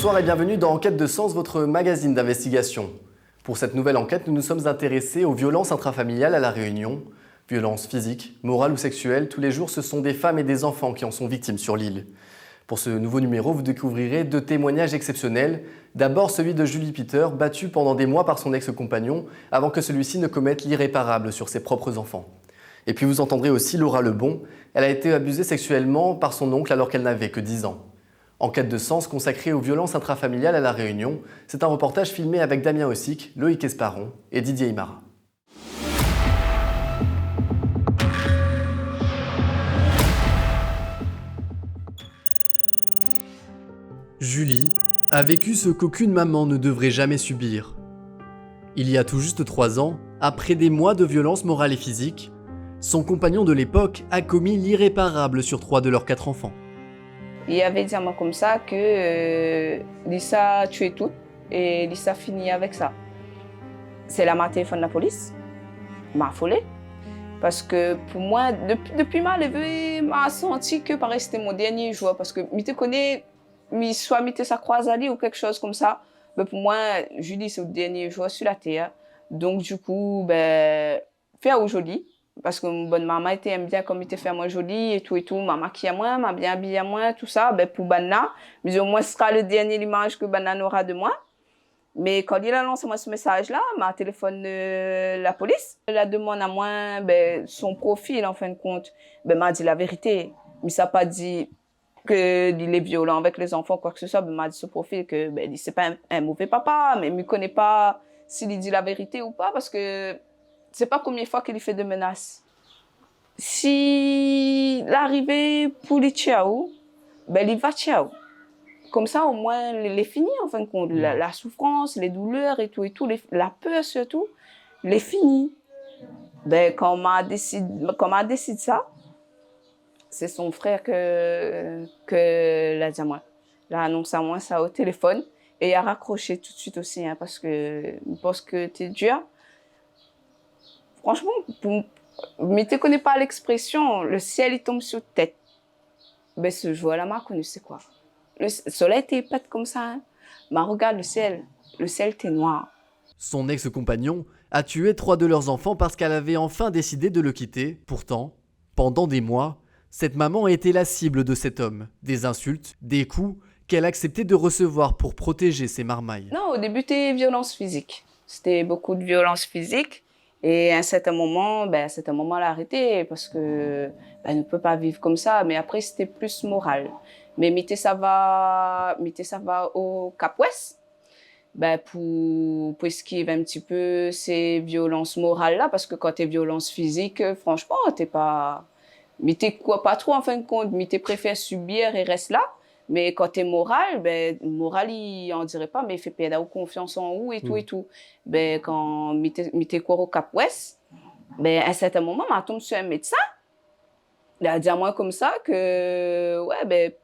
Bonsoir et bienvenue dans Enquête de Sens, votre magazine d'investigation. Pour cette nouvelle enquête, nous nous sommes intéressés aux violences intrafamiliales à La Réunion. Violences physiques, morales ou sexuelles, tous les jours ce sont des femmes et des enfants qui en sont victimes sur l'île. Pour ce nouveau numéro, vous découvrirez 2 témoignages exceptionnels. D'abord celui de Julie Peter, battue pendant des mois par son ex-compagnon, avant que celui-ci ne commette l'irréparable sur ses propres enfants. Et puis vous entendrez aussi Laura Lebon. Elle a été abusée sexuellement par son oncle alors qu'elle n'avait que 10 ans. Enquête de Sens consacrée aux violences intrafamiliales à La Réunion. C'est un reportage filmé avec Damien Ossic, Loïc Esparon et Didier Imara. Julie a vécu ce qu'aucune maman ne devrait jamais subir. Il y a tout juste 3 ans, après des mois de violences morales et physiques, son compagnon de l'époque a commis l'irréparable sur 3 de leurs 4 enfants. Il avait dit à moi comme ça que Lisa tuait tout et Lisa finit avec ça. C'est là m'a téléphoné la police, m'a affolée. Parce que pour moi, depuis ma levée, m'a senti que pareil c'était mon dernier jour. Parce que je te connais, soit je sa croisade ou quelque chose comme ça. Mais pour moi, Julie c'est le dernier jour sur la terre. Donc du coup, faire aujourd'hui. Parce que mon bonne maman aime bien comme il était fait à moi joli et tout, maman qui a moi, m'a bien habillé à moi, tout ça, pour Banna, mais au moins ce sera le dernier image que Banna aura de moi. Mais quand il a lancé moi ce message-là, m'a téléphoné la police, elle a demandé à moi son profil en fin de compte, m'a dit la vérité, mais ça n'a pas dit que il est violent avec les enfants quoi que ce soit, m'a dit ce profil que c'est pas un mauvais papa, mais il ne connaît pas s'il dit la vérité ou pas parce que c'est pas la première fois qu'il fait de menaces. Si l'arrivée pour les ciao, il va ciao. Comme ça, au moins, il est fini, en fin de compte. La souffrance, les douleurs et tout, la peur surtout, il est fini. Quand on m'a décidé ça, c'est son frère que l'a dit à moi. Il a annoncé à moi ça au téléphone et il a raccroché tout de suite aussi, hein, parce que t'es dur. Franchement, mais tu ne connais pas l'expression, le ciel il tombe sur tête. Ce jour-là, m'a connu, c'est quoi? Le soleil était pète comme ça. Hein? Mais regarde le ciel était noir. Son ex-compagnon a tué 3 de leurs enfants parce qu'elle avait enfin décidé de le quitter. Pourtant, pendant des mois, cette maman a été la cible de cet homme. Des insultes, des coups qu'elle acceptait de recevoir pour protéger ses marmailles. Non, au début, c'était violence physique. C'était beaucoup de violence physique. Et à un certain moment, elle a arrêté parce que elle ne peut pas vivre comme ça. Mais après, c'était plus moral. Mais ça va au Cap-Ouest. Pour esquiver un petit peu ces violences morales-là. Parce que quand t'es violence physique, franchement, t'es pas... Mais t'es quoi pas trop en fin de compte. Mais t'es préfères subir et reste là. Mais quand t'es moral, moral, il en dirait pas, mais il fait perdre confiance en vous et tout et tout. Quand m'était quoi au Cap-Ouest, à un certain moment, m'a tombé sur un médecin. Il a dit à moi comme ça que,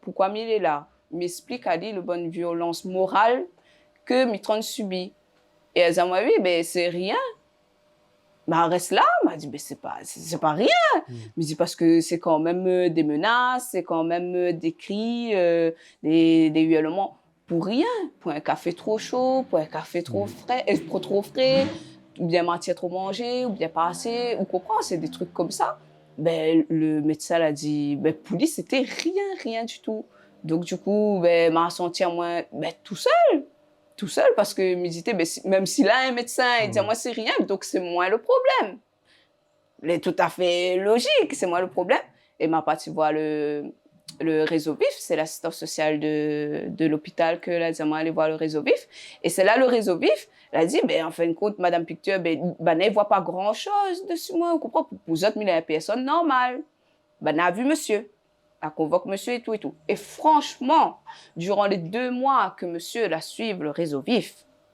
pourquoi il est là? Il m'explique à lui la bonne violence morale que Mitron subit. Et elle a dit à moi, oui, c'est rien. Reste là, m'a dit, c'est pas rien. Me dit, parce que c'est quand même des menaces, c'est quand même des cris, des hurlements. Pour rien. Pour un café trop chaud, pour un café trop frais, ou bien matière trop mangée, ou bien pas assez, ou quoi, c'est des trucs comme ça. Le médecin a dit, pour lui, c'était rien du tout. Donc, du coup, m'a senti à moi, tout seul, parce que me disait, même s'il a un médecin, il dit, moi, c'est rien, donc c'est moi le problème. C'est tout à fait logique, c'est moi le problème. Et m'a parti voir le réseau vif, c'est l'assistance sociale de l'hôpital que la dit, moi, aller voir le réseau vif. Et c'est là le réseau vif, elle a dit, en fin de compte, Madame Picture, ne voit pas grand-chose dessus moi, vous comprenez, pour vous autres, il est une personne normale. Elle a vu monsieur. Elle convoque monsieur et tout et tout. Et franchement, durant les 2 mois que monsieur la suive le réseau vif,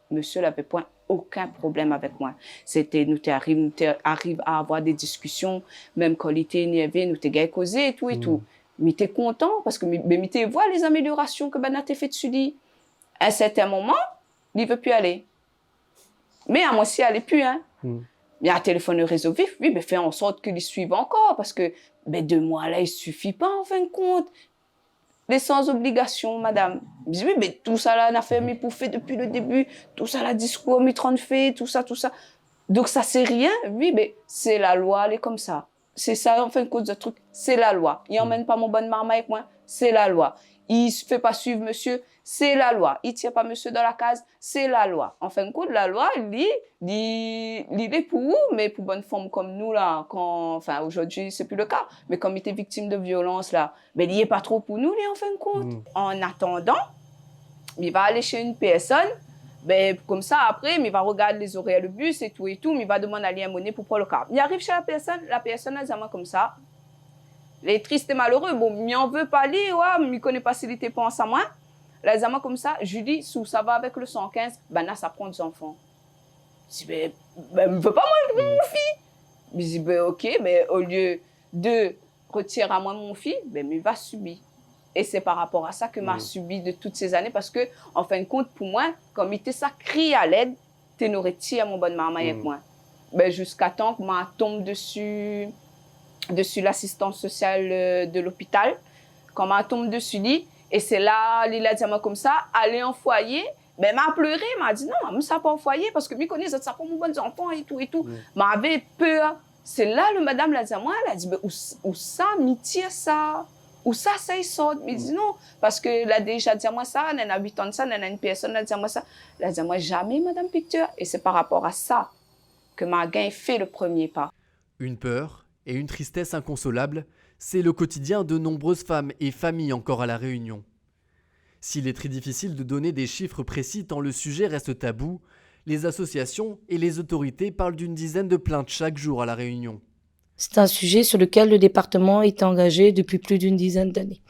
monsieur n'avait point aucun problème avec moi. C'était, nous arrive à avoir des discussions, même quand il était énervé, nous t'es causé et tout et tout. Mais t'es content parce que mais t'es voir les améliorations que Ben a fait dessus lui. À un certain moment, il veut plus aller. Mais à moi aussi, elle n'est plus, hein. Il y a un téléphone de réseau vif, oui, fait en sorte qu'ils suivent encore, parce que 2 mois là, il suffit pas en fin de compte. les sans obligation, madame. Je dis, oui, mais tout ça là, on a fait, mais pour fait depuis le début, tout ça là, discours, mais 30 fait, tout ça, tout ça. Donc ça, c'est rien. Oui, mais c'est la loi, elle est comme ça. C'est ça, en fin de compte, ce truc, c'est la loi. Il emmène pas mon bonne marmaille avec moi, c'est la loi. Il se fait pas suivre monsieur, c'est la loi. Il tient pas monsieur dans la case, c'est la loi. En fin de compte, la loi, il est pour vous, mais pour bonne forme comme nous, là, enfin, aujourd'hui, c'est plus le cas. Mais comme il était victime de violence, là, ben, il est pas trop pour nous, lui, en fin de compte. En attendant, il va aller chez une personne, ben, comme ça, après, il va regarder les horaires, le bus et tout, mais il va demander à lui un monnaie pour prendre le car. Il arrive chez la personne a dit comme ça. Il est triste et malheureux. Bon, il n'en veut pas lui, ouais, il ne connaît pas s'il était pense à moi. Là, il comme ça, je lui dis, ça va avec le 115, ben là, ça prend des enfants. Je dis, ben, il ne veut pas moi, mon fils. Je dis, ben, ok, mais au lieu de retirer à moi mon fils, ben, il va subir. Et c'est par rapport à ça que m'a subi de toutes ces années, parce que, en fin de compte, pour moi, comme il était ça, crie à l'aide, tu n'aurais tiré à mon bonne maman avec moi. Ben, jusqu'à temps que ma tombe dessus l'assistance sociale de l'hôpital, quand ma tombe dessus lui, et c'est là, il a dit à moi comme ça, aller en foyer, ben, m'a pleuré, m'a dit non, ça pas en foyer, parce que je connais ça pour mon bon enfant et tout, m'avait peur. C'est là, le madame l'a dit à moi, elle a dit, ben, où ça, m'y tire ça? Où ça, il sort? Mais dit non, parce que là, déjà dit à moi ça, elle a 8 ans de ça, elle a une personne, elle a dit à moi ça. Elle a dit à moi, jamais, madame Picture. Et c'est par rapport à ça que ma gain fait le premier pas. Une peur et une tristesse inconsolables, c'est le quotidien de nombreuses femmes et familles encore à La Réunion. S'il est très difficile de donner des chiffres précis tant le sujet reste tabou, les associations et les autorités parlent d'une dizaine de plaintes chaque jour à La Réunion. C'est un sujet sur lequel le département est engagé depuis plus d'une dizaine d'années.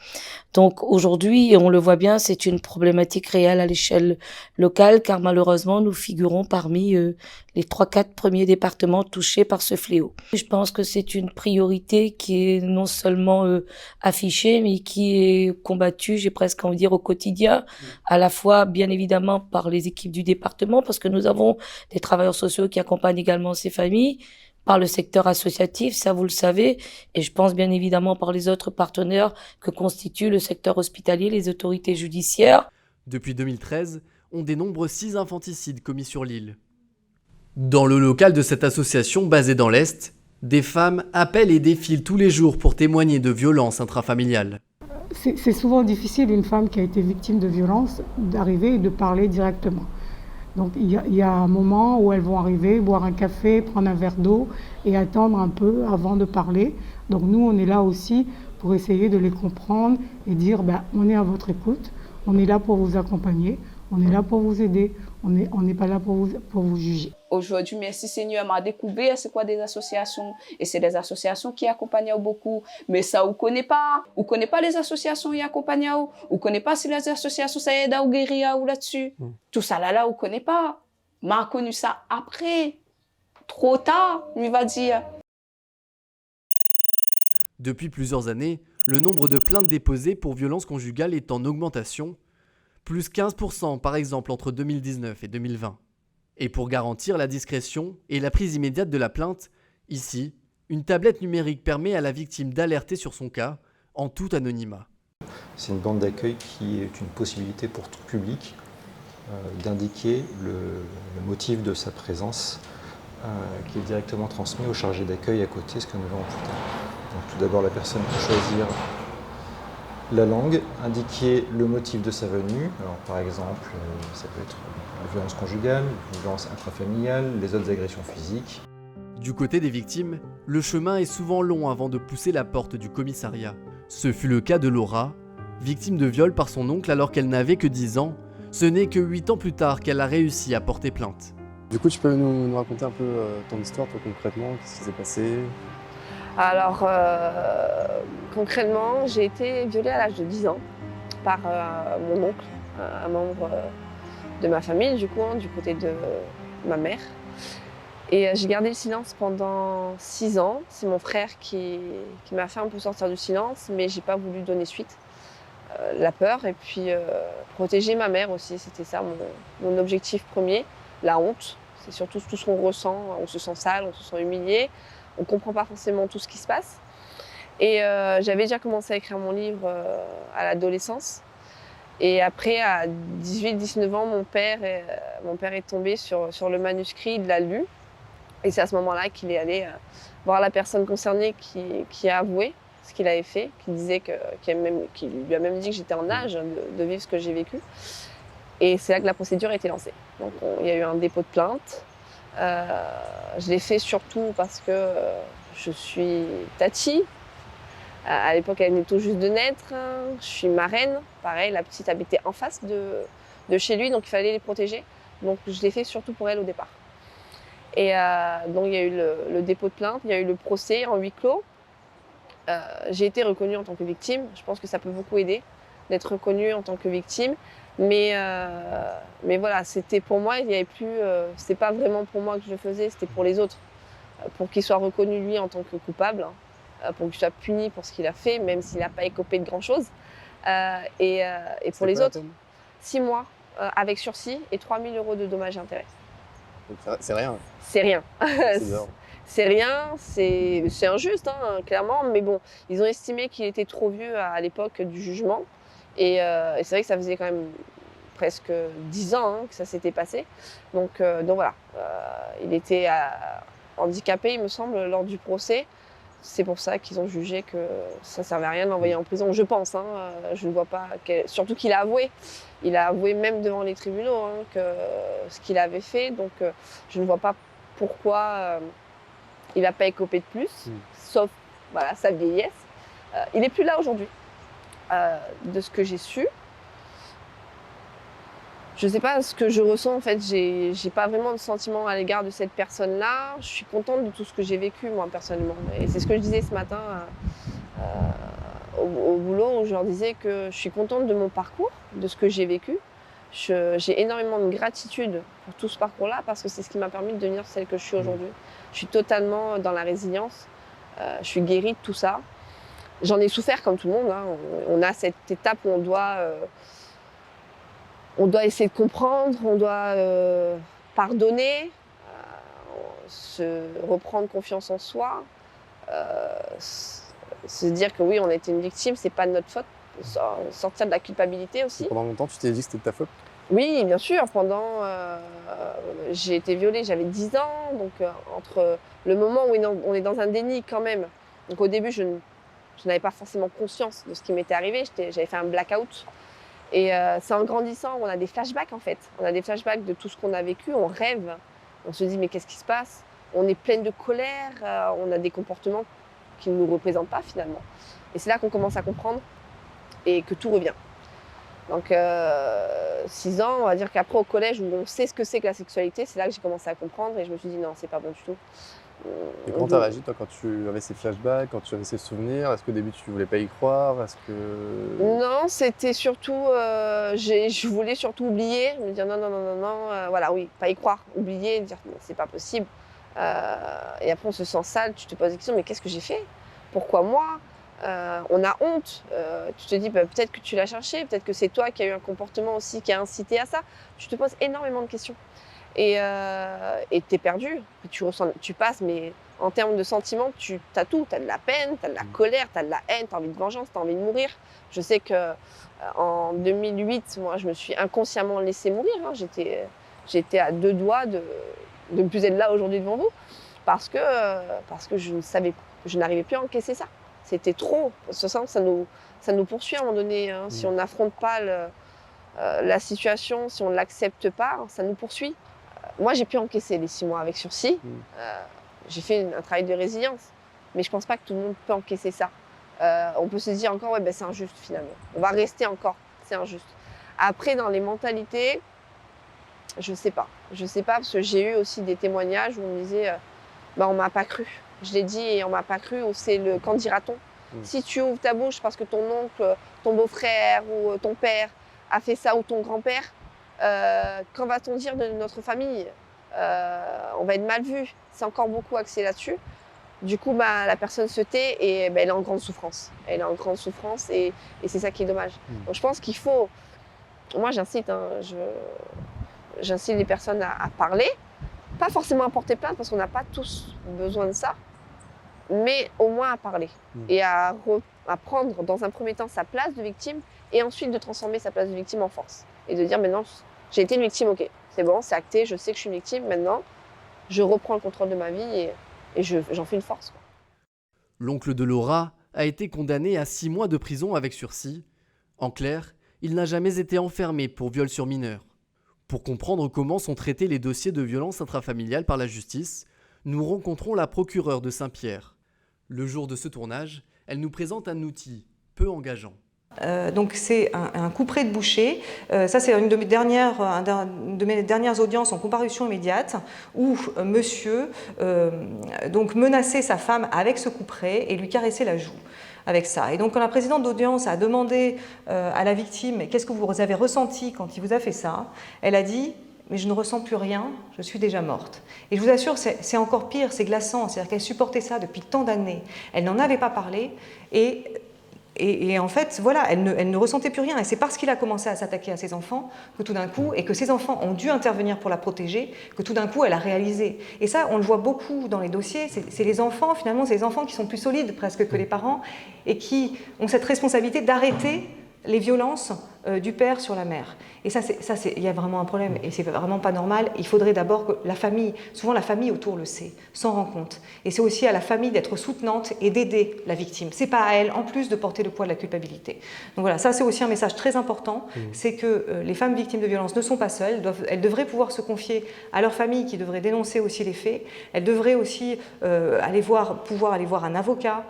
Donc aujourd'hui, on le voit bien, c'est une problématique réelle à l'échelle locale, car malheureusement, nous figurons parmi les 3-4 premiers départements touchés par ce fléau. Je pense que c'est une priorité qui est non seulement affichée, mais qui est combattue, j'ai presque envie de dire, au quotidien, à la fois, bien évidemment, par les équipes du département, parce que nous avons des travailleurs sociaux qui accompagnent également ces familles, par le secteur associatif, ça vous le savez, et je pense bien évidemment par les autres partenaires que constituent le secteur hospitalier, les autorités judiciaires. Depuis 2013, on dénombre 6 infanticides commis sur l'île. Dans le local de cette association basée dans l'Est, des femmes appellent et défilent tous les jours pour témoigner de violences intrafamiliales. C'est souvent difficile, une femme qui a été victime de violences, d'arriver et de parler directement. Donc il y a un moment où elles vont arriver, boire un café, prendre un verre d'eau et attendre un peu avant de parler. Donc nous, on est là aussi pour essayer de les comprendre et dire on est à votre écoute, on est là pour vous accompagner, on est là pour vous aider, on n'est pas là pour vous juger. Aujourd'hui, merci Seigneur, m'a découvert c'est quoi des associations. Et c'est des associations qui accompagnent beaucoup. Mais ça, vous ne connaissez pas. Vous ne connaissez pas les associations qui accompagnent. Vous ne connaissez pas si les associations ça aide à guérir ou là-dessus. Tout ça là, vous ne connaissez pas. M'a connu ça après. Trop tard, lui va dire. Depuis plusieurs années, le nombre de plaintes déposées pour violences conjugales est en augmentation. Plus 15% par exemple entre 2019 et 2020. Et pour garantir la discrétion et la prise immédiate de la plainte, ici, une tablette numérique permet à la victime d'alerter sur son cas en tout anonymat. C'est une bande d'accueil qui est une possibilité pour tout public d'indiquer le motif de sa présence qui est directement transmis au chargé d'accueil à côté, ce que nous verrons plus tard. Donc, tout d'abord, la personne peut choisir la langue, indiquer le motif de sa venue. Alors, par exemple, ça peut être la violence conjugale, la violence intrafamiliale, les autres agressions physiques. Du côté des victimes, le chemin est souvent long avant de pousser la porte du commissariat. Ce fut le cas de Laura, victime de viol par son oncle alors qu'elle n'avait que 10 ans. Ce n'est que 8 ans plus tard qu'elle a réussi à porter plainte. Du coup, tu peux nous raconter un peu ton histoire, toi, concrètement, qu'est-ce qui s'est passé? Alors, concrètement, j'ai été violée à l'âge de 10 ans par mon oncle, un membre de ma famille, du coup, du côté de ma mère. Et j'ai gardé le silence pendant 6 ans. C'est mon frère qui m'a fait un peu sortir du silence, mais j'ai pas voulu donner suite. La peur et puis protéger ma mère aussi, c'était ça mon objectif premier. La honte, c'est surtout tout ce qu'on ressent, on se sent sale, on se sent humilié. On ne comprend pas forcément tout ce qui se passe. Et j'avais déjà commencé à écrire mon livre à l'adolescence. Et après, à 18-19 ans, mon père est tombé sur le manuscrit, il l'a lu. Et c'est à ce moment-là qu'il est allé voir la personne concernée qui a avoué ce qu'il avait fait, qui lui a même dit que j'étais en âge de vivre ce que j'ai vécu. Et c'est là que la procédure a été lancée. Donc il y a eu un dépôt de plainte. Je l'ai fait surtout parce que je suis Tati. À l'époque, elle venait tout juste de naître. Je suis marraine. Pareil, la petite habitait en face de chez lui, donc il fallait les protéger. Donc je l'ai fait surtout pour elle au départ. Et donc il y a eu le dépôt de plainte, il y a eu le procès en huis clos. J'ai été reconnue en tant que victime. Je pense que ça peut beaucoup aider d'être reconnue en tant que victime. Mais voilà, c'était pour moi, il y avait plus. C'était pas vraiment pour moi que je le faisais, c'était pour les autres, pour qu'il soit reconnu lui en tant que coupable, pour qu'il soit puni pour ce qu'il a fait, même s'il n'a pas écopé de grand chose. Et pour les autres, 6 mois avec sursis et 3 000 € de dommages et intérêts. C'est rien. C'est rien. C'est bien. C'est rien, c'est injuste, hein, clairement, mais bon, ils ont estimé qu'il était trop vieux à l'époque du jugement. Et c'est vrai que ça faisait quand même presque 10 ans que ça s'était passé. Donc voilà, il était handicapé, il me semble, lors du procès. C'est pour ça qu'ils ont jugé que ça ne servait à rien de l'envoyer en prison, je pense. Je ne vois pas, surtout qu'il a avoué. Il a avoué même devant les tribunaux que ce qu'il avait fait. Donc je ne vois pas pourquoi il n'a pas écopé de plus, sauf voilà, sa vieillesse. Il n'est plus là aujourd'hui. De ce que j'ai su, je ne sais pas ce que je ressens en fait, j'ai pas vraiment de sentiment à l'égard de cette personne-là. Je suis contente de tout ce que j'ai vécu moi personnellement. Et c'est ce que je disais ce matin au boulot, où je leur disais que je suis contente de mon parcours, de ce que j'ai vécu. J'ai énormément de gratitude pour tout ce parcours-là parce que c'est ce qui m'a permis de devenir celle que je suis aujourd'hui. Je suis totalement dans la résilience, je suis guérie de tout ça. J'en ai souffert comme tout le monde. On a cette étape où on doit essayer de comprendre, on doit pardonner, se reprendre confiance en soi, se dire que oui, on a été une victime, c'est pas de notre faute, sortir de la culpabilité aussi. Et pendant longtemps, tu t'es dit que c'était de ta faute? Oui, bien sûr. J'ai été violée, j'avais 10 ans, donc entre le moment où on est dans un déni quand même. Donc au début, je n'avais pas forcément conscience de ce qui m'était arrivé. J'avais fait un blackout. Et c'est en grandissant, on a des flashbacks en fait. On a des flashbacks de tout ce qu'on a vécu, on rêve. On se dit mais qu'est-ce qui se passe? On est pleine de colère, on a des comportements qui ne nous représentent pas finalement. Et c'est là qu'on commence à comprendre et que tout revient. Donc 6 ans, on va dire qu'après au collège où on sait ce que c'est que la sexualité, c'est là que j'ai commencé à comprendre et je me suis dit non, c'est pas bon du tout. Et comment t'as réagi toi quand tu avais ces flashbacks, quand tu avais ces souvenirs? Est-ce qu'au début tu voulais pas y croire? Est-ce que... Non, c'était surtout, je voulais surtout oublier, me dire non, voilà, oui, pas y croire, oublier, dire non, c'est pas possible. Et après on se sent sale, tu te poses des questions, mais qu'est-ce que j'ai fait? Pourquoi moi? On a honte, tu te dis bah, peut-être que tu l'as cherché, peut-être que c'est toi qui as eu un comportement aussi qui a incité à ça. Tu te poses énormément de questions. Et t'es perdu, tu passes, mais en termes de sentiments, tu as tout. Tu as de la peine, tu as de la colère, tu as de la haine, tu as envie de vengeance, tu as envie de mourir. Je sais qu'en 2008, moi, je me suis inconsciemment laissée mourir. J'étais à 2 doigts de ne plus être là aujourd'hui devant vous parce que je n'arrivais plus à encaisser ça. C'était trop. Ça nous poursuit à un moment donné. Si on n'affronte pas la situation, si on ne l'accepte pas, ça nous poursuit. Moi, j'ai pu encaisser les 6 mois avec sursis. J'ai fait un travail de résilience. Mais je ne pense pas que tout le monde peut encaisser ça. On peut se dire encore, ouais, ben, c'est injuste finalement. On va rester encore, c'est injuste. Après, dans les mentalités, je ne sais pas. Je ne sais pas parce que j'ai eu aussi des témoignages où on me disait, on ne m'a pas cru. Je l'ai dit et on ne m'a pas cru. Ou c'est le qu'en dira-t-on. Si tu ouvres ta bouche parce que ton oncle, ton beau-frère ou ton père a fait ça ou ton grand-père, qu'en va-t-on dire de notre famille? On va être mal vu. C'est encore beaucoup axé là-dessus. Du coup, la personne se tait et elle est en grande souffrance. Elle est en grande souffrance et c'est ça qui est dommage. Donc je pense qu'il faut... Moi, j'incite les personnes à parler. Pas forcément à porter plainte parce qu'on n'a pas tous besoin de ça. mais au moins à parler et à prendre dans un premier temps sa place de victime et ensuite de transformer sa place de victime en force et de dire maintenant j'ai été une victime, ok, c'est bon, c'est acté, je sais que je suis une victime, maintenant je reprends le contrôle de ma vie et j'en fais une force, quoi. L'oncle de Laura a été condamné à 6 mois de prison avec sursis. En clair, il n'a jamais été enfermé pour viol sur mineur. Pour comprendre comment sont traités les dossiers de violence intrafamiliale par la justice, nous rencontrons la procureure de Saint-Pierre. Le jour de ce tournage, elle nous présente un outil peu engageant. Donc c'est un couperet de boucher. Ça c'est une de mes dernières audiences en comparution immédiate où monsieur donc menaçait sa femme avec ce couperet et lui caressait la joue avec ça. Et donc quand la présidente d'audience a demandé à la victime « Qu'est-ce que vous avez ressenti quand il vous a fait ça ?», elle a dit « Mais je ne ressens plus rien, je suis déjà morte. » Et je vous assure, c'est encore pire, c'est glaçant. C'est-à-dire qu'elle supportait ça depuis tant d'années. Elle n'en avait pas parlé et en fait, voilà, elle ne ressentait plus rien. Et c'est parce qu'il a commencé à s'attaquer à ses enfants que tout d'un coup, et que ses enfants ont dû intervenir pour la protéger, que tout d'un coup, elle a réalisé. Et ça, on le voit beaucoup dans les dossiers. C'est les enfants, finalement, c'est les enfants qui sont plus solides presque que les parents et qui ont cette responsabilité d'arrêter les violences du père sur la mère. Et ça, il y a vraiment un problème et c'est vraiment pas normal. Il faudrait d'abord que la famille, souvent la famille autour le sait, s'en rend compte. Et c'est aussi à la famille d'être soutenante et d'aider la victime. C'est pas à elle, en plus, de porter le poids de la culpabilité. Donc voilà, ça c'est aussi un message très important, c'est que les femmes victimes de violences ne sont pas seules, elles devraient pouvoir se confier à leur famille qui devrait dénoncer aussi les faits. Elles devraient aussi pouvoir aller voir un avocat,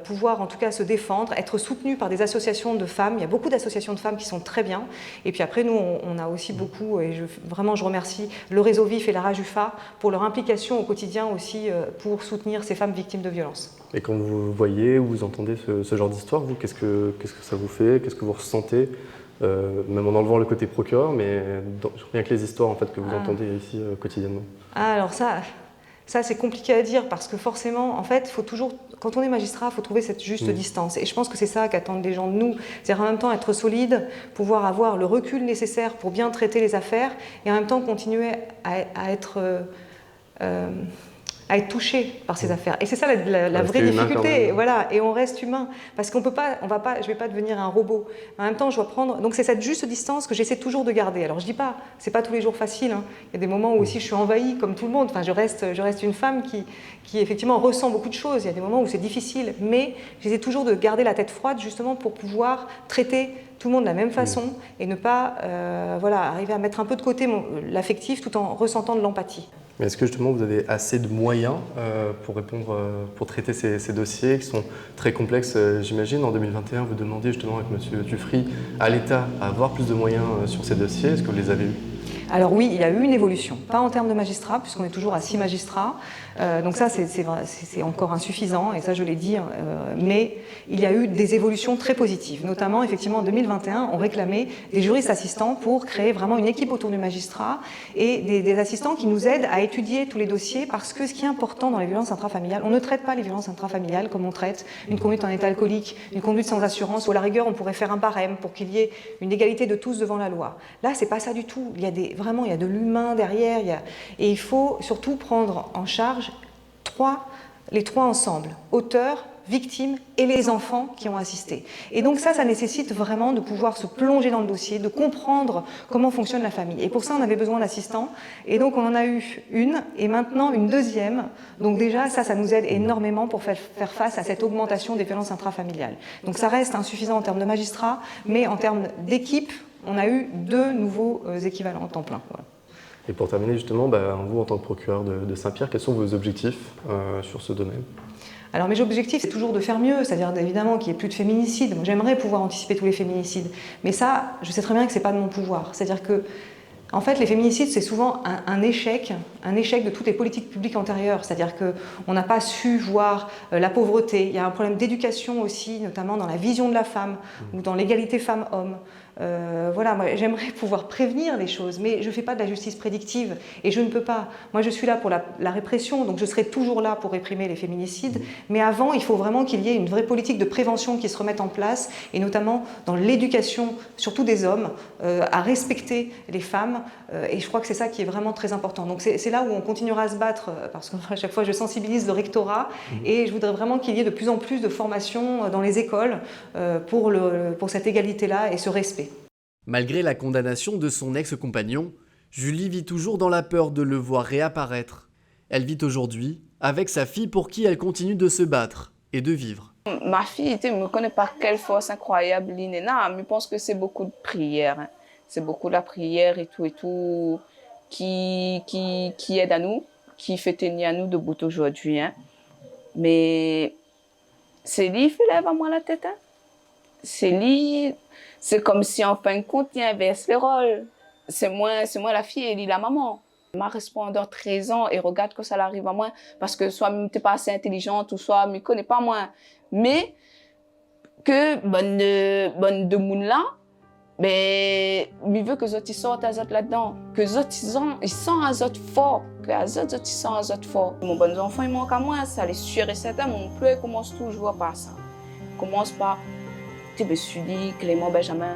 pouvoir en tout cas se défendre, être soutenues par des associations de femmes. Il y a beaucoup d'associations de femmes qui sont très bien. Et puis après, nous, on a aussi beaucoup, et vraiment je remercie le Réseau Vif et la RAJUFA pour leur implication au quotidien aussi pour soutenir ces femmes victimes de violences. Et quand vous voyez ou vous entendez ce genre d'histoire, vous, qu'est-ce que ça vous fait? Qu'est-ce que vous ressentez? Même en enlevant le côté procureur, mais rien que les histoires en fait, que vous entendez ici quotidiennement. Alors ça c'est compliqué à dire parce que forcément, en fait, faut toujours, quand on est magistrat, il faut trouver cette juste distance. Et je pense que c'est ça qu'attendent les gens de nous. C'est-à-dire en même temps être solide, pouvoir avoir le recul nécessaire pour bien traiter les affaires et en même temps continuer à être touché par ces affaires. Et c'est ça la vraie difficulté. Voilà, et on reste humain. Parce qu'on peut pas, je vais pas devenir un robot. En même temps, je dois prendre. Donc c'est cette juste distance que j'essaie toujours de garder. Alors je dis pas, c'est pas tous les jours facile. Hein. Il y a des moments où aussi je suis envahie, comme tout le monde. Enfin, je reste une femme qui effectivement ressent beaucoup de choses. Il y a des moments où c'est difficile, mais j'essaie toujours de garder la tête froide, justement pour pouvoir traiter tout le monde de la même façon et ne pas arriver à mettre un peu de côté l'affectif tout en ressentant de l'empathie. Mais est-ce que justement vous avez assez de moyens pour traiter ces dossiers qui sont très complexes, j'imagine? En 2021, vous demandez justement avec M. Dufry à l'État à avoir plus de moyens sur ces dossiers. Est-ce que vous les avez eus? Alors oui, il y a eu une évolution, pas en termes de magistrats, puisqu'on est toujours à 6 magistrats, donc ça c'est encore insuffisant, et ça je l'ai dit, mais il y a eu des évolutions très positives, notamment effectivement en 2021, on réclamait des juristes assistants pour créer vraiment une équipe autour du magistrat, et des assistants qui nous aident à étudier tous les dossiers, parce que ce qui est important dans les violences intrafamiliales, on ne traite pas les violences intrafamiliales comme on traite une conduite en état alcoolique, une conduite sans assurance, ou à la rigueur on pourrait faire un barème pour qu'il y ait une égalité de tous devant la loi. Là c'est pas ça du tout, il y a de l'humain derrière, et il faut surtout prendre en charge les trois ensemble, auteurs, victimes et les enfants qui ont assisté. Et donc ça nécessite vraiment de pouvoir se plonger dans le dossier, de comprendre comment fonctionne la famille. Et pour ça, on avait besoin d'assistants, et donc on en a eu une, et maintenant une deuxième. Donc déjà, ça nous aide énormément pour faire face à cette augmentation des violences intrafamiliales. Donc ça reste insuffisant en termes de magistrats, mais en termes d'équipe, on a eu 2 nouveaux équivalents en temps plein. Voilà. Et pour terminer justement, vous en tant que procureur de Saint-Pierre, quels sont vos objectifs sur ce domaine? Alors mes objectifs, c'est toujours de faire mieux, c'est-à-dire évidemment qu'il n'y ait plus de féminicides. Moi, j'aimerais pouvoir anticiper tous les féminicides, mais ça, je sais très bien que ce n'est pas de mon pouvoir. C'est-à-dire que, en fait, les féminicides, c'est souvent un échec de toutes les politiques publiques antérieures. C'est-à-dire qu'on n'a pas su voir la pauvreté. Il y a un problème d'éducation aussi, notamment dans la vision de la femme ou dans l'égalité femmes-hommes. Voilà, moi, j'aimerais pouvoir prévenir les choses, mais je ne fais pas de la justice prédictive et je ne peux pas. Moi, je suis là pour la répression, donc je serai toujours là pour réprimer les féminicides. Mais avant, il faut vraiment qu'il y ait une vraie politique de prévention qui se remette en place, et notamment dans l'éducation, surtout des hommes, à respecter les femmes. Et je crois que c'est ça qui est vraiment très important. Donc c'est là où on continuera à se battre, parce qu'à chaque fois, je sensibilise le rectorat, et je voudrais vraiment qu'il y ait de plus en plus de formation dans les écoles pour cette égalité-là et ce respect. Malgré la condamnation de son ex-compagnon, Julie vit toujours dans la peur de le voir réapparaître. Elle vit aujourd'hui avec sa fille pour qui elle continue de se battre et de vivre. Ma fille ne me connaît pas quelle force incroyable l'INENA, mais je pense que c'est beaucoup de prières. Hein. C'est beaucoup la prière et tout qui aide à nous, qui fait tenir à nous debout aujourd'hui. Hein. Mais c'est lui qui lève à moi la tête. Hein. C'est comme si en fin de compte, il inverse les rôles. C'est moi la fille et lui la maman. Ma répondant 13 ans et regarde que ça arrive à moi parce que soit tu n'es pas assez intelligente ou soit tu ne connais pas moi. Mais que bonne de monde là, mais il veut que les autres sortent à autres là-dedans. Que les autres ils sont à autres fort. Que les autres ils sont à autres fort. Mon bon enfant il manque à moi, ça les sûr et certain. Mon pleur commence toujours par ça. Commence par je me suis dit, Clément Benjamin.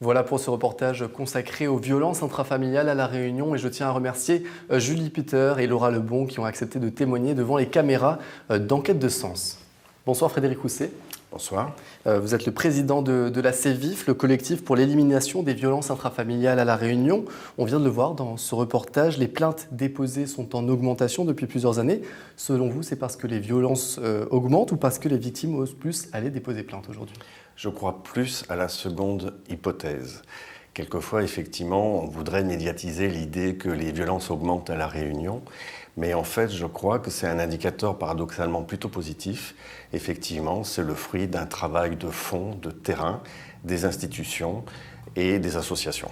Voilà pour ce reportage consacré aux violences intrafamiliales à La Réunion, et je tiens à remercier Julie Peter et Laura Lebon qui ont accepté de témoigner devant les caméras d'Enquête de Sens. Bonsoir Frédéric Housset. Bonsoir. Vous êtes le président de la CEVIF, le collectif pour l'élimination des violences intrafamiliales à La Réunion. On vient de le voir dans ce reportage, les plaintes déposées sont en augmentation depuis plusieurs années. Selon vous, c'est parce que les violences augmentent ou parce que les victimes osent plus aller déposer plainte aujourd'hui ? Je crois plus à la seconde hypothèse. Quelquefois, effectivement, on voudrait médiatiser l'idée que les violences augmentent à La Réunion. Mais en fait, je crois que c'est un indicateur paradoxalement plutôt positif. Effectivement, c'est le fruit d'un travail de fond, de terrain, des institutions et des associations.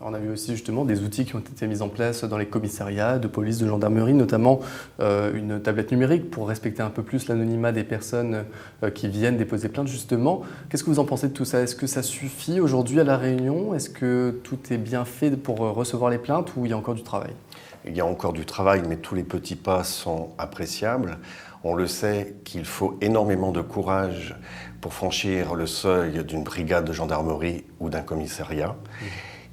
On a vu aussi justement des outils qui ont été mis en place dans les commissariats de police, de gendarmerie, notamment une tablette numérique pour respecter un peu plus l'anonymat des personnes qui viennent déposer plainte justement. Qu'est-ce que vous en pensez de tout ça ? Est-ce que ça suffit aujourd'hui à La Réunion ? Est-ce que tout est bien fait pour recevoir les plaintes ou il y a encore du travail ? Il y a encore du travail, mais tous les petits pas sont appréciables. On le sait qu'il faut énormément de courage pour franchir le seuil d'une brigade de gendarmerie ou d'un commissariat.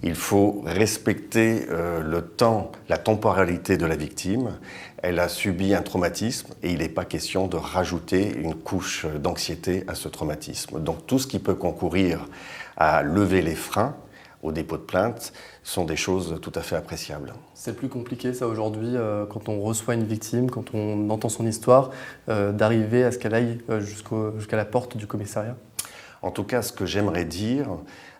Il faut respecter le temps, la temporalité de la victime. Elle a subi un traumatisme et il n'est pas question de rajouter une couche d'anxiété à ce traumatisme. Donc tout ce qui peut concourir à lever les freins au dépôt de plainte sont des choses tout à fait appréciables. C'est plus compliqué ça aujourd'hui, quand on reçoit une victime, quand on entend son histoire, d'arriver à ce qu'elle aille jusqu'à la porte du commissariat ? En tout cas, ce que j'aimerais dire,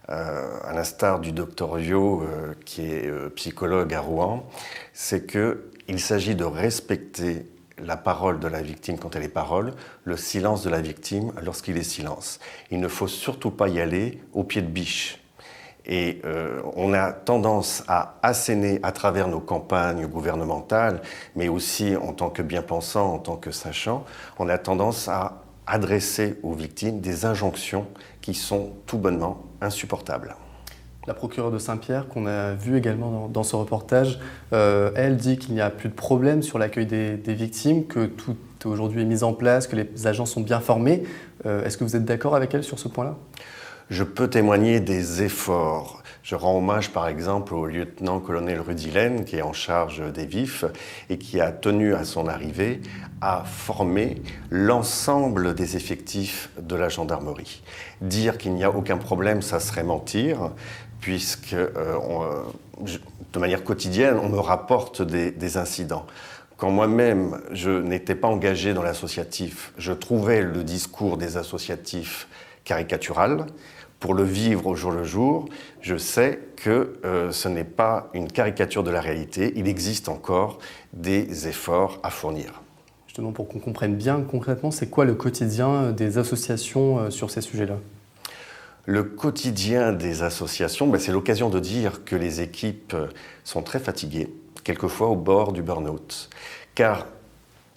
à l'instar du docteur Vio, qui est psychologue à Rouen, c'est qu'il s'agit de respecter la parole de la victime quand elle est parole, le silence de la victime lorsqu'il est silence. Il ne faut surtout pas y aller au pied de biche. Et on a tendance à asséner à travers nos campagnes gouvernementales, mais aussi en tant que bien-pensant, en tant que sachant, on a tendance à adresser aux victimes des injonctions qui sont tout bonnement insupportables. La procureure de Saint-Pierre, qu'on a vue également dans ce reportage, elle dit qu'il n'y a plus de problème sur l'accueil des victimes, que tout aujourd'hui est mis en place, que les agents sont bien formés. Est-ce que vous êtes d'accord avec elle sur ce point-là ? Je peux témoigner des efforts. Je rends hommage par exemple au lieutenant-colonel Rudilène qui est en charge des vifs et qui a tenu à son arrivée à former l'ensemble des effectifs de la gendarmerie. Dire qu'il n'y a aucun problème, ça serait mentir, puisque de manière quotidienne, on me rapporte des incidents. Quand moi-même, je n'étais pas engagé dans l'associatif, je trouvais le discours des associatifs caricatural. Pour le vivre au jour le jour, je sais que ce n'est pas une caricature de la réalité. Il existe encore des efforts à fournir. Justement, pour qu'on comprenne bien concrètement, c'est quoi le quotidien des associations sur ces sujets-là ? Le quotidien des associations, c'est l'occasion de dire que les équipes sont très fatiguées, quelquefois au bord du burn-out. Car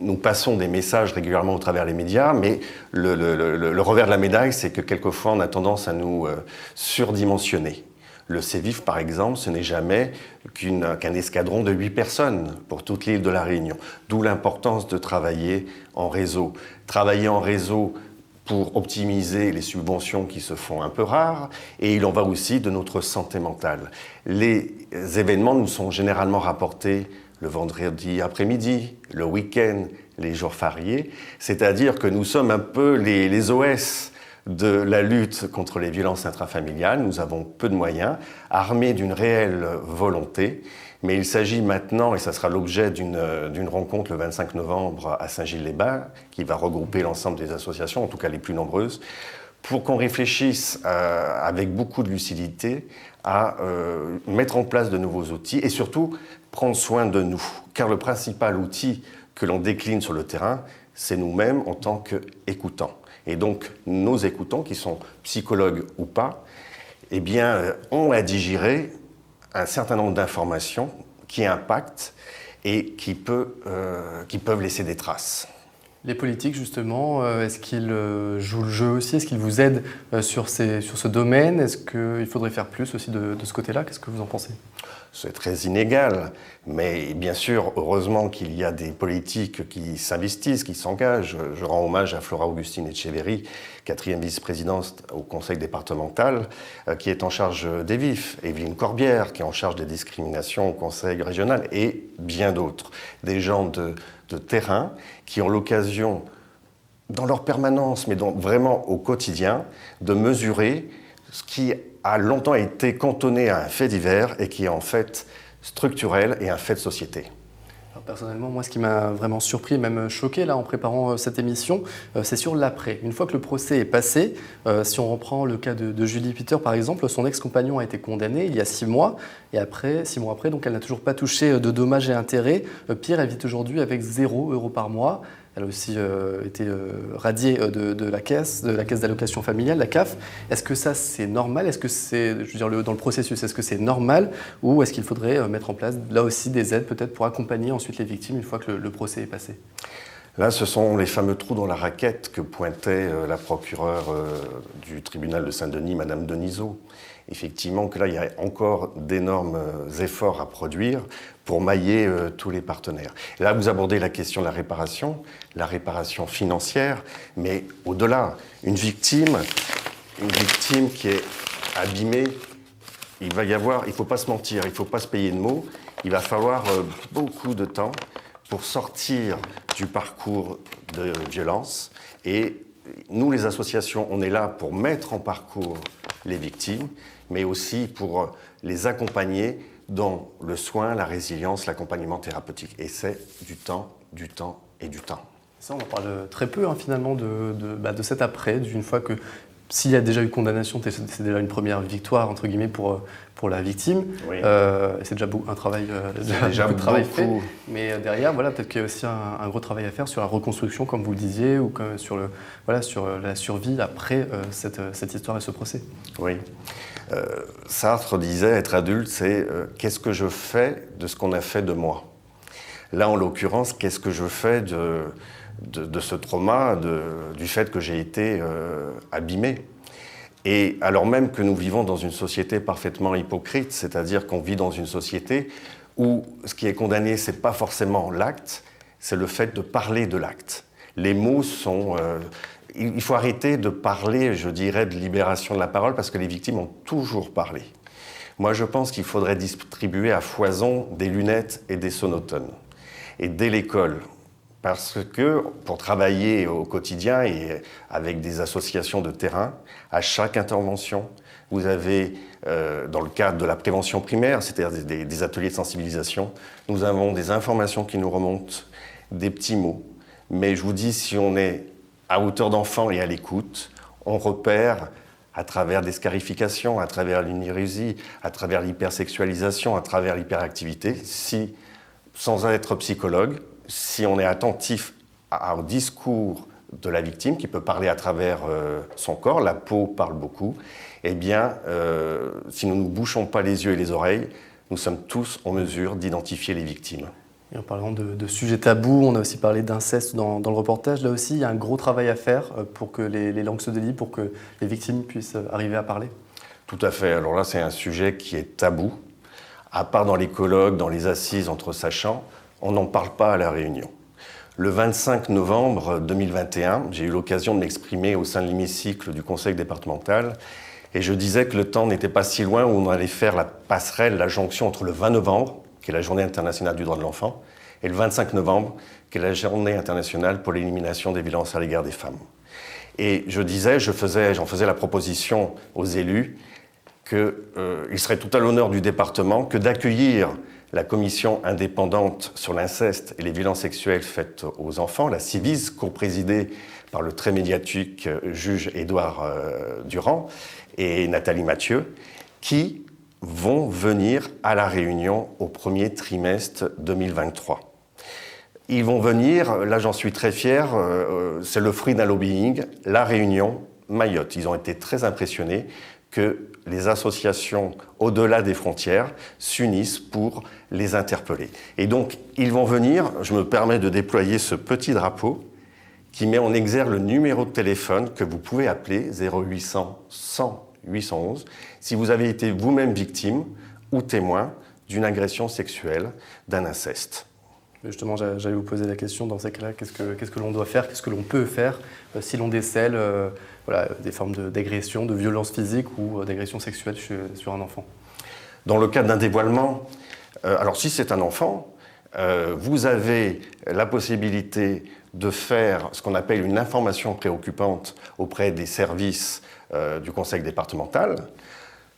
nous passons des messages régulièrement au travers des médias, mais le revers de la médaille, c'est que quelquefois on a tendance à nous surdimensionner. Le Sévif, par exemple, ce n'est jamais qu'un escadron de 8 personnes pour toute l'île de la Réunion. D'où l'importance de travailler en réseau. Travailler en réseau pour optimiser les subventions qui se font un peu rares, et il en va aussi de notre santé mentale. Les événements nous sont généralement rapportés le vendredi après-midi, le week-end, les jours fériés, c'est-à-dire que nous sommes un peu les OS de la lutte contre les violences intrafamiliales. Nous avons peu de moyens, armés d'une réelle volonté, mais il s'agit maintenant, et ça sera l'objet d'une rencontre le 25 novembre à Saint-Gilles-les-Bains, qui va regrouper l'ensemble des associations, en tout cas les plus nombreuses, pour qu'on réfléchisse avec beaucoup de lucidité à mettre en place de nouveaux outils et surtout prendre soin de nous. Car le principal outil que l'on décline sur le terrain, c'est nous-mêmes en tant qu'écoutants. Et donc nos écoutants, qui sont psychologues ou pas, eh bien, ont à digérer un certain nombre d'informations qui impactent et qui peuvent laisser des traces. Les politiques, justement, est-ce qu'ils jouent le jeu aussi? Est-ce qu'ils vous aident sur ce domaine? Est-ce qu'il faudrait faire plus aussi de ce côté-là? Qu'est-ce que vous en pensez? C'est très inégal, mais bien sûr, heureusement qu'il y a des politiques qui s'investissent, qui s'engagent. Je rends hommage à Flora Augustine Etcheverry, 4e vice-présidente au conseil départemental, qui est en charge des vifs, Evelyne Corbière, qui est en charge des discriminations au conseil régional, et bien d'autres. Des gens de terrain qui ont l'occasion, dans leur permanence, mais vraiment au quotidien, de mesurer ce qui a longtemps été cantonné à un fait divers et qui est en fait structurel et un fait de société. Alors personnellement, moi, ce qui m'a vraiment surpris, même choqué là, en préparant cette émission, c'est sur l'après. Une fois que le procès est passé, si on reprend le cas de Julie Peter, par exemple, son ex-compagnon a été condamné il y a 6 mois. Et après, 6 mois après, donc elle n'a toujours pas touché de dommages et intérêts. Pire, elle vit aujourd'hui avec 0 € par mois. Elle a aussi été radiée de la caisse d'allocation familiale, la CAF. Est-ce que ça, c'est normal? Est-ce que c'est, je veux dire, dans le processus, est-ce que c'est normal? Ou est-ce qu'il faudrait mettre en place, là aussi, des aides peut-être pour accompagner ensuite les victimes une fois que le procès est passé? Là, ce sont les fameux trous dans la raquette que pointait la procureure du tribunal de Saint-Denis, Madame Denisot. Effectivement, que là, il y a encore d'énormes efforts à produire pour mailler tous les partenaires. Et là, vous abordez la question de la réparation financière, mais au-delà, une victime qui est abîmée, il ne faut pas se mentir, il ne faut pas se payer de mots, il va falloir beaucoup de temps pour sortir du parcours de violence. Et nous, les associations, on est là pour mettre en parcours les victimes, mais aussi pour les accompagner dans le soin, la résilience, l'accompagnement thérapeutique. Et c'est du temps et du temps. Ça, on en parle très peu, finalement, de cet après, d'une fois que, s'il y a déjà eu condamnation, c'est déjà une première victoire, entre guillemets, pour la victime. Oui. C'est déjà un travail, beaucoup de travail fait. Mais derrière, voilà, peut-être qu'il y a aussi un gros travail à faire sur la reconstruction, comme vous le disiez, ou sur la survie après cette histoire et ce procès. Oui. Sartre disait, être adulte, c'est qu'est-ce que je fais de ce qu'on a fait de moi? Là, en l'occurrence, qu'est-ce que je fais de ce trauma, du fait que j'ai été abîmé? Et alors même que nous vivons dans une société parfaitement hypocrite, c'est-à-dire qu'on vit dans une société où ce qui est condamné, ce n'est pas forcément l'acte, c'est le fait de parler de l'acte. Les mots sont... il faut arrêter de parler, je dirais, de libération de la parole, parce que les victimes ont toujours parlé. Moi, je pense qu'il faudrait distribuer à foison des lunettes et des sonotones. Et dès l'école, parce que pour travailler au quotidien et avec des associations de terrain, à chaque intervention, vous avez, dans le cadre de la prévention primaire, c'est-à-dire des ateliers de sensibilisation, nous avons des informations qui nous remontent, des petits mots. Mais je vous dis, si on est à hauteur d'enfant et à l'écoute, on repère à travers des scarifications, à travers l'inérusie, à travers l'hypersexualisation, à travers l'hyperactivité, si, sans être psychologue, si on est attentif au discours de la victime, qui peut parler à travers son corps, la peau parle beaucoup, eh bien, si nous ne bouchons pas les yeux et les oreilles, nous sommes tous en mesure d'identifier les victimes. Et en parlant de sujets tabous, on a aussi parlé d'inceste dans le reportage. Là aussi, il y a un gros travail à faire pour que les langues se délient, pour que les victimes puissent arriver à parler. Tout à fait. Alors là, c'est un sujet qui est tabou. À part dans les colloques, dans les assises entre sachants, on n'en parle pas à La Réunion. Le 25 novembre 2021, j'ai eu l'occasion de m'exprimer au sein de l'hémicycle du conseil départemental et je disais que le temps n'était pas si loin où on allait faire la passerelle, la jonction entre le 20 novembre, qui est la journée internationale du droit de l'enfant, et le 25 novembre, qui est la journée internationale pour l'élimination des violences à l'égard des femmes. Et je disais, j'en faisais la proposition aux élus qu'il serait tout à l'honneur du département que d'accueillir la commission indépendante sur l'inceste et les violences sexuelles faites aux enfants, la CIVIS, co-présidée par le très médiatique juge Édouard Durand et Nathalie Mathieu, qui vont venir à La Réunion au premier trimestre 2023. Ils vont venir, là j'en suis très fier, c'est le fruit d'un lobbying, La Réunion, Mayotte. Ils ont été très impressionnés que les associations au-delà des frontières s'unissent pour les interpeller. Et donc, ils vont venir, je me permets de déployer ce petit drapeau qui met en exergue le numéro de téléphone que vous pouvez appeler 0800 100 811 si vous avez été vous-même victime ou témoin d'une agression sexuelle, d'un inceste. Justement, j'allais vous poser la question, dans ces cas-là, qu'est-ce que l'on doit faire, qu'est-ce que l'on peut faire si l'on décèle des formes d'agression, de violence physique ou d'agression sexuelle sur un enfant? Dans le cas d'un dévoilement, alors si c'est un enfant, vous avez la possibilité de faire ce qu'on appelle une information préoccupante auprès des services du conseil départemental.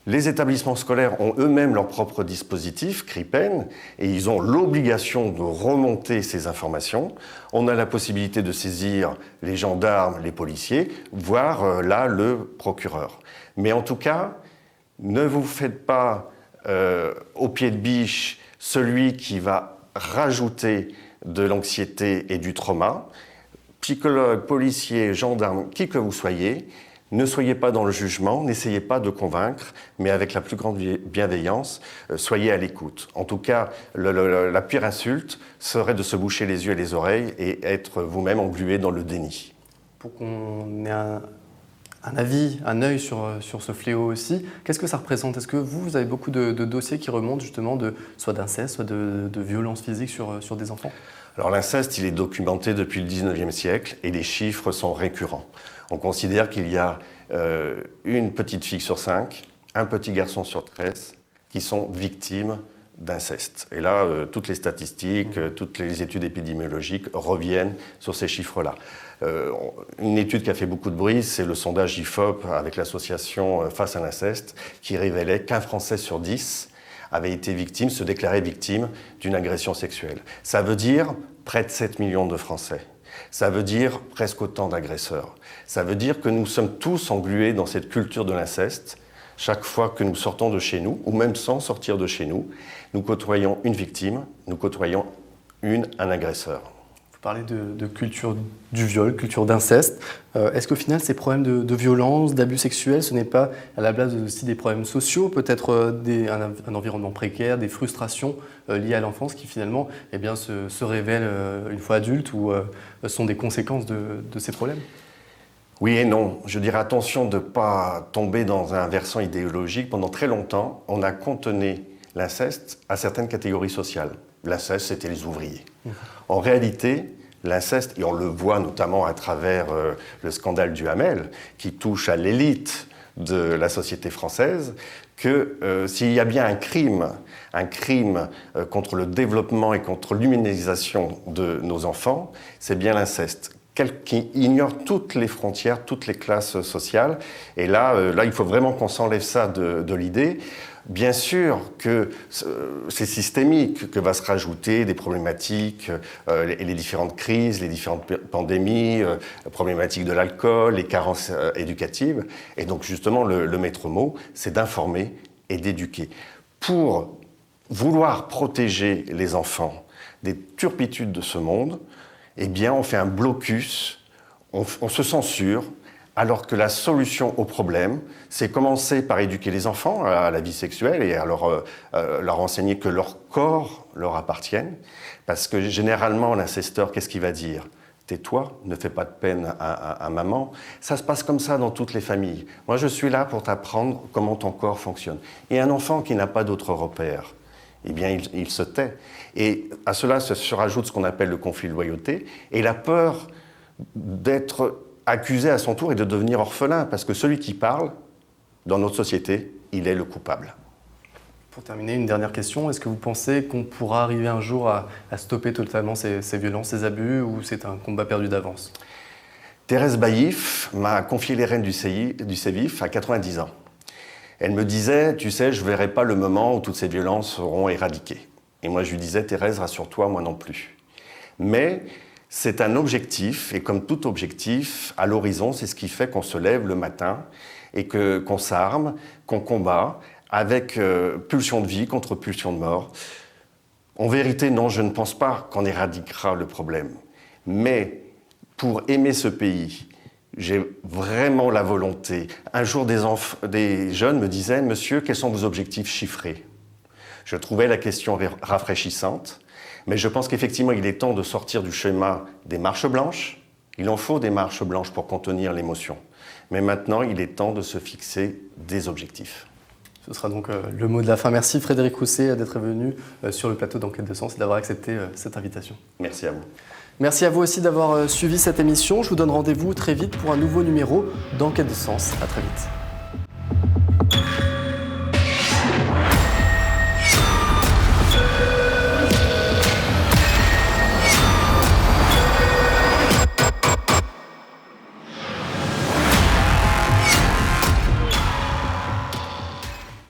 Les établissements scolaires ont eux-mêmes leur propre dispositif, CRIPEN, et ils ont l'obligation de remonter ces informations. On a la possibilité de saisir les gendarmes, les policiers, voire là le procureur. Mais en tout cas, ne vous faites pas au pied de biche celui qui va rajouter de l'anxiété et du trauma. Psychologue, policier, gendarme, qui que vous soyez, ne soyez pas dans le jugement, n'essayez pas de convaincre, mais avec la plus grande bienveillance, soyez à l'écoute. En tout cas, la pire insulte serait de se boucher les yeux et les oreilles et être vous-même englué dans le déni. Pour qu'on ait un avis, un œil sur ce fléau aussi, qu'est-ce que ça représente? Est-ce que vous avez beaucoup de dossiers qui remontent justement soit d'inceste, soit de violences physiques sur des enfants? Alors l'inceste, il est documenté depuis le 19e siècle et les chiffres sont récurrents. On considère qu'il y a une petite fille sur 5, un petit garçon sur 13 qui sont victimes d'inceste. Et là, toutes les statistiques, toutes les études épidémiologiques reviennent sur ces chiffres-là. Une étude qui a fait beaucoup de bruit, c'est le sondage IFOP avec l'association Face à l'inceste, qui révélait qu'un Français sur 10 avait été victime, se déclarait victime d'une agression sexuelle. Ça veut dire près de 7 millions de Français. Ça veut dire presque autant d'agresseurs. Ça veut dire que nous sommes tous englués dans cette culture de l'inceste. Chaque fois que nous sortons de chez nous, ou même sans sortir de chez nous, nous côtoyons une victime, nous côtoyons un agresseur. Vous parlez de culture du viol, culture d'inceste. Est-ce qu'au final, ces problèmes de violence, d'abus sexuels, ce n'est pas à la base aussi des problèmes sociaux, peut-être un environnement précaire, des frustrations liées à l'enfance qui finalement se révèlent une fois adultes ou sont des conséquences de ces problèmes? Oui et non. Je dirais attention de ne pas tomber dans un versant idéologique. Pendant très longtemps, on a cantonné l'inceste à certaines catégories sociales. L'inceste, c'était les ouvriers. En réalité, l'inceste, et on le voit notamment à travers le scandale du Hamel, qui touche à l'élite de la société française, que s'il y a bien un crime contre le développement et contre l'humanisation de nos enfants, c'est bien l'inceste. Qui ignore toutes les frontières, toutes les classes sociales. Et là, il faut vraiment qu'on s'enlève ça de l'idée. Bien sûr que c'est systémique, que va se rajouter des problématiques, les différentes crises, les différentes pandémies, problématiques de l'alcool, les carences éducatives. Et donc justement, le maître mot, c'est d'informer et d'éduquer. Pour vouloir protéger les enfants des turpitudes de ce monde, eh bien, on fait un blocus, on se censure alors que la solution au problème, c'est commencer par éduquer les enfants à la vie sexuelle et à leur enseigner que leur corps leur appartienne. Parce que généralement, l'incesteur, qu'est-ce qu'il va dire ? Tais-toi, ne fais pas de peine à maman. Ça se passe comme ça dans toutes les familles. Moi, je suis là pour t'apprendre comment ton corps fonctionne. Et un enfant qui n'a pas d'autres repères, eh bien, il se tait. Et à cela se rajoute ce qu'on appelle le conflit de loyauté et la peur d'être accusé à son tour et de devenir orphelin, parce que celui qui parle, dans notre société, il est le coupable. Pour terminer, une dernière question. Est-ce que vous pensez qu'on pourra arriver un jour à stopper totalement ces violences, ces abus, ou c'est un combat perdu d'avance ? Thérèse Baïf m'a confié les rênes du Sévif à 90 ans. Elle me disait, tu sais, je ne verrai pas le moment où toutes ces violences seront éradiquées. Et moi, je lui disais, Thérèse, rassure-toi, moi non plus. Mais c'est un objectif, et comme tout objectif, à l'horizon, c'est ce qui fait qu'on se lève le matin et qu'on s'arme, qu'on combat, avec pulsion de vie contre pulsion de mort. En vérité, non, je ne pense pas qu'on éradiquera le problème. Mais pour aimer ce pays, j'ai vraiment la volonté. Un jour, des jeunes me disaient « Monsieur, quels sont vos objectifs chiffrés ?» Je trouvais la question rafraîchissante, mais je pense qu'effectivement, il est temps de sortir du schéma des marches blanches. Il en faut des marches blanches pour contenir l'émotion. Mais maintenant, il est temps de se fixer des objectifs. Ce sera donc le mot de la fin. Merci Frédéric Rousset d'être venu sur le plateau d'Enquête de Sens et d'avoir accepté cette invitation. Merci à vous. Merci à vous aussi d'avoir suivi cette émission. Je vous donne rendez-vous très vite pour un nouveau numéro d'Enquête de Sens. À très vite.